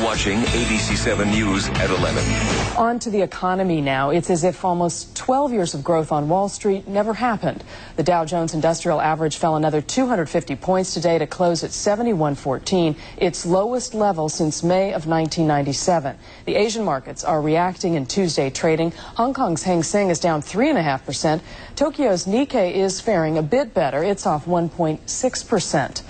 watching ABC 7 News at 11. On to the economy now. It's as if almost 12 years of growth on Wall Street never happened. The Dow Jones Industrial Average fell another 250 points today to close at 7114, its lowest level since May of 1997. The Asian markets are reacting in Tuesday trading. Hong Kong's Hang Seng is down 3.5%. Tokyo's Nikkei is faring a bit better. It's off 1.6%.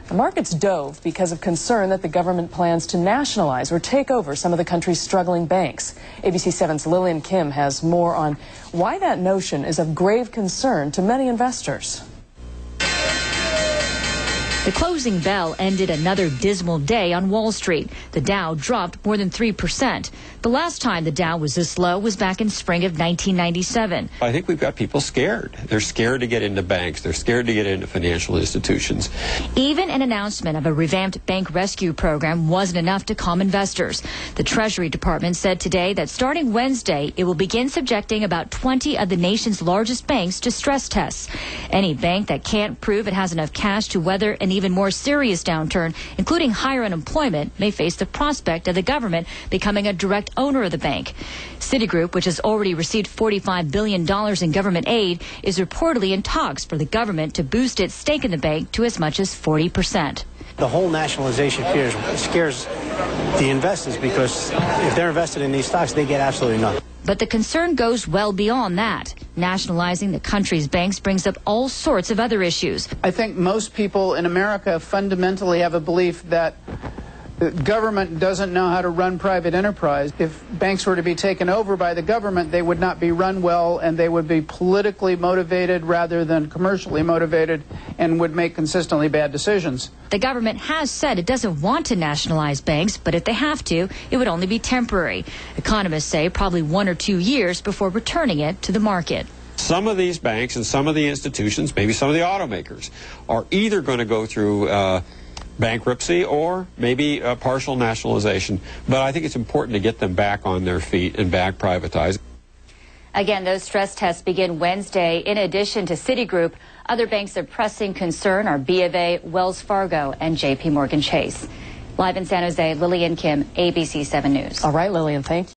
The markets dove because of concern that the government plans to nationalize or take over some of the country's struggling banks. ABC 7's Lillian Kim has more on why that notion is of grave concern to many investors. The closing bell ended another dismal day on Wall Street. The Dow dropped more than 3%. The last time the Dow was this low was back in spring of 1997. I think we've got people scared. They're scared to get into banks. They're scared to get into financial institutions. Even an announcement of a revamped bank rescue program wasn't enough to calm investors. The Treasury Department said today that starting Wednesday, it will begin subjecting about 20 of the nation's largest banks to stress tests. Any bank that can't prove it has enough cash to weather an even more serious downturn, including higher unemployment, may face the prospect of the government becoming a direct owner of the bank. Citigroup, which has already received $45 billion in government aid, is reportedly in talks for the government to boost its stake in the bank to as much as 40%. The whole nationalization fear scares the investors because if they're invested in these stocks, they get absolutely nothing. But the concern goes well beyond that. Nationalizing the country's banks brings up all sorts of other issues. I think most people in America fundamentally have a belief that the government doesn't know how to run private enterprise. If banks were to be taken over by the government, they would not be run well, and they would be politically motivated rather than commercially motivated and would make consistently bad decisions. The government has said it doesn't want to nationalize banks, but if they have to, it would only be temporary. Economists say probably 1 or 2 years before returning it to the market. Some of these banks and some of the institutions, maybe some of the automakers, are either going to go through bankruptcy or maybe a partial nationalization. But I think it's important to get them back on their feet and back privatized. Again, those stress tests begin Wednesday. In addition to Citigroup, other banks of pressing concern are B of A, Wells Fargo, and JP Morgan Chase. Live in San Jose, Lillian Kim, ABC 7 News. All right, Lillian, thank you.